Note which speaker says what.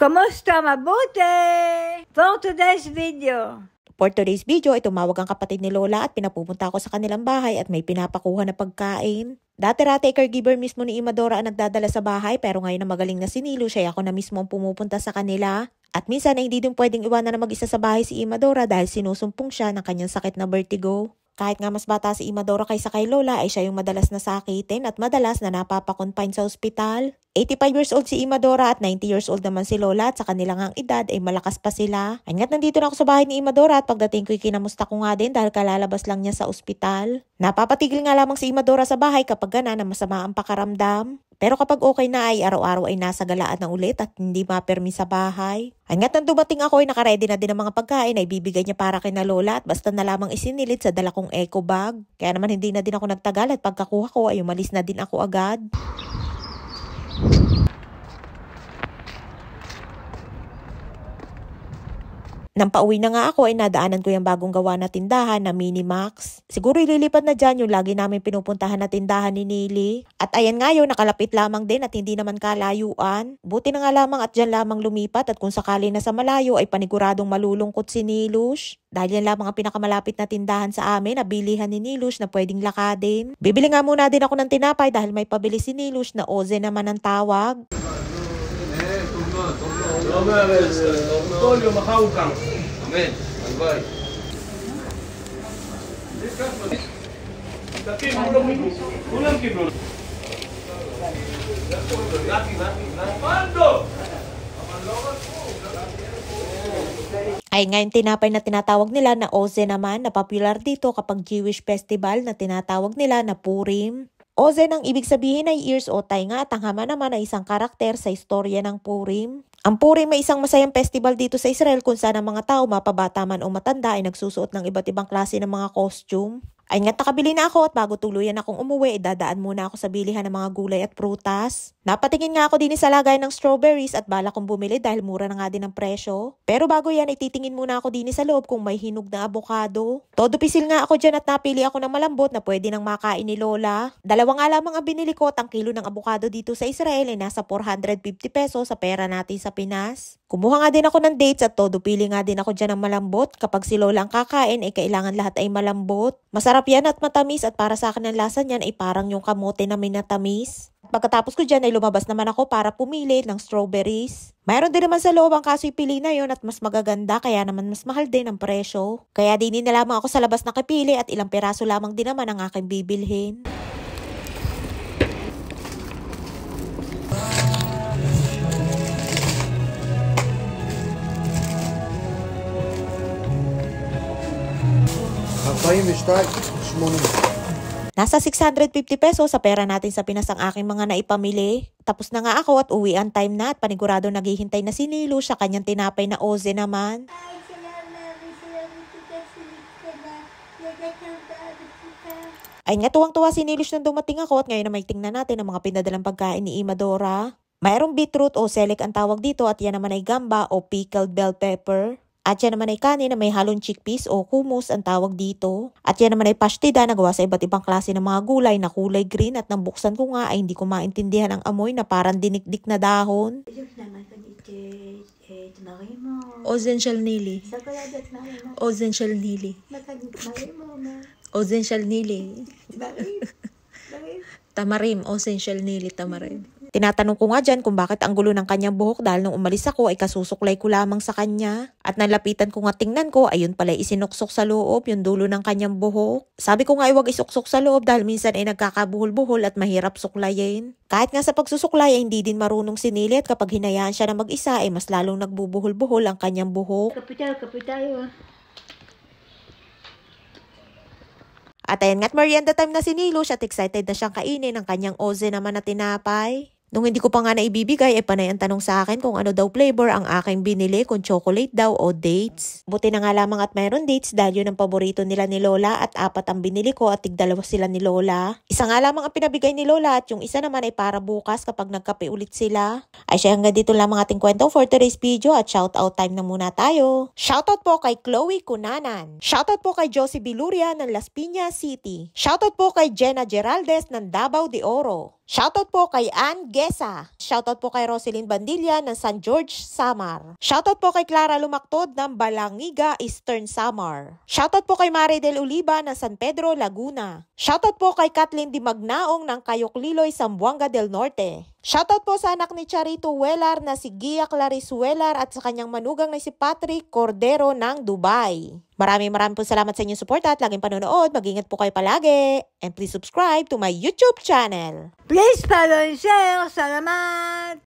Speaker 1: Kamusta? Mabuti? For today's video.
Speaker 2: For today's video ay tumawag ang kapatid ni Lola at pinapupunta ako sa kanilang bahay at may pinapakuha na pagkain. Dati-rati caregiver mismo ni Imadora ang nagdadala sa bahay pero ngayon na magaling na si Nilo, siya ako na mismo ang pumupunta sa kanila. At minsan ay hindi din pwedeng iwanan na mag-isa sa bahay si Imadora dahil sinusumpong siya ng kanyang sakit na vertigo. Kahit nga mas bata si Imadora kaysa kay Lola ay siya yung madalas na sakitin at madalas na napapakonfine sa ospital. 85 years old si Imadora at 90 years old naman si Lola at sa kanilang ang edad ay malakas pa sila. Hanggat nandito na ako sa bahay ni Imadora at pagdating ko'y kinamusta ko nga din dahil kalalabas lang niya sa ospital. Napapatigil nga lamang si Imadora sa bahay kapag gana na masama ang pakaramdam. Pero kapag okay na ay araw-araw ay nasa galaan na ulit at hindi mapermi sa bahay. Hanggat nang dumating ako ay nakaredy na din ang mga pagkain ay bibigay niya para kay na Lola at basta na lamang isinilit sa dala kong eco bag. Kaya naman hindi na din ako nagtagal at pagkakuha ko ay umalis na din ako agad. Nang pauwi na nga ako ay nadaanan ko yung bagong gawa na tindahan na Minimax. Siguro ililipad na dyan yung lagi namin pinupuntahan na tindahan ni Nili. At ayan nga yun, nakalapit lamang din at hindi naman kalayuan. Buti na nga lamang at dyan lamang lumipat at kung sakali na sa malayo ay paniguradong malulungkot si Nilush. Dahil yan lamang ang pinakamalapit na tindahan sa amin na bilihan ni Nilush na pwedeng lakadin. Bibili nga muna din ako ng tinapay dahil may pabili si Nilush na Oze naman ang tawag. Ay ngayon tinapay na tinatawag nila na Oze naman na popular dito kapag Jewish festival na tinatawag nila na Purim. Oze ang ibig sabihin ay ears o tainga at ang Hama naman ay isang karakter sa istorya ng Purim. Ang Purim ay isang masayang festival dito sa Israel kung saan ang mga tao, mapabata man o matanda, ay nagsusuot ng iba't ibang klase ng mga costume. Ay nga't nakabili na ako at bago tuluyan akong umuwi, dadaan muna ako sa bilihan ng mga gulay at prutas. Napatingin nga ako din sa lagay ng strawberries at bala kong bumili dahil mura na nga din ang presyo. Pero bago yan, ititingin muna ako din sa loob kung may hinog na avocado. Todo pisil nga ako dyan at napili ako ng malambot na pwede nang makain ni Lola. Dalawa nga lamang ang binili ko at ang kilo ng avocado dito sa Israel ay nasa 450 pesos sa pera natin sa Pinas. Kumuha nga din ako ng dates at todo pili nga din ako dyan ng malambot. Kapag si Lola ang kakain ay kailangan lahat ay malambot. Masarap yan at matamis at para sa akin ang lasa niyan ay parang yung kamote na minatamis. Pagkatapos ko dyan ay lumabas naman ako para pumili ng strawberries. Mayroon din naman sa loob ang kaso'y pili na yon at mas magaganda kaya naman mas mahal din ang presyo. Kaya din na lamang ako sa labas nakipili at ilang peraso lamang din naman ang aking bibilhin. Nasa 650 pesos sa pera natin sa Pinas ang aking mga naipamili. Tapos na nga ako at uwian time na at panigurado naghihintay na si Nilo sa kanyang tinapay na Oze naman. Ay nga tuwang-tuwa si Nilush nang dumating ako at ngayon na may tingnan natin ang mga pinadalang pagkain ni Imadora. Mayroong beetroot o selek ang tawag dito at yan naman ay gamba o pickled bell pepper. At yan naman ay kanin na may halong chickpeas o hummus ang tawag dito. At yan naman ay pashtida na gawa sa iba't ibang klase ng mga gulay na kulay green at nang buksan ko nga ay hindi ko maintindihan ang amoy na parang dinikdik na dahon. Ozen shel nili. Ozen shel nili. Ozen shel nili. Tamarim. Ozen shel nili tamarim. Tinatanong ko nga dyan kung bakit ang gulo ng kanyang buhok dahil nung umalis ako ay kasusuklay ko lamang sa kanya. At nalapitan ko nga tingnan ko, ayun pala isinuksok sa loob yung dulo ng kanyang buhok. Sabi ko nga ay huwag isuksok sa loob dahil minsan ay nagkakabuhol-buhol at mahirap suklayin. Kahit nga sa pagsusuklay ay hindi din marunong si Nili at kapag hinayaan siya na mag-isa ay mas lalong nagbubuhol-buhol ang kanyang buhok.
Speaker 1: Kapital.
Speaker 2: At ayan nga't merienda time na si Nilush at excited na siyang kainin ang kanyang Oze naman na tinapay. Nung hindi ko pa nga naibibigay, panay ang tanong sa akin kung ano daw flavor ang aking binili, kung chocolate daw o dates. Buti na nga lamang at mayroon dates dahil yun ang paborito nila ni Lola at 4 ang binili ko at tig-2 sila ni Lola. Isa nga lamang ang pinabigay ni Lola at yung isa naman ay para bukas kapag nagkape ulit sila. Ay siya hanggang dito lamang ating kwento for today's video at shoutout time na muna tayo. Shoutout po kay Chloe Cunanan. Shoutout po kay Josie Biluria ng Las Piñas City. Shoutout po kay Jenna Geraldes ng Davao de Oro. Shoutout po kay Ann Gesa. Shoutout po kay Roselyn Bandilla ng San George, Samar. Shoutout po kay Clara Lumaktod ng Balangiga, Eastern Samar. Shoutout po kay Mari Del Oliva ng San Pedro, Laguna. Shoutout po kay Kathleen Dimagnaong ng Kayokliloy, Zamboanga del Norte. Shoutout po sa anak ni Charito Welar na si Gia Clarice Welar at sa kanyang manugang na si Patrick Cordero ng Dubai. Maraming po salamat sa inyong suporta at laging panonood. Mag-ingat po kayo palagi. And please subscribe to my YouTube channel.
Speaker 1: Please follow and share. Salamat!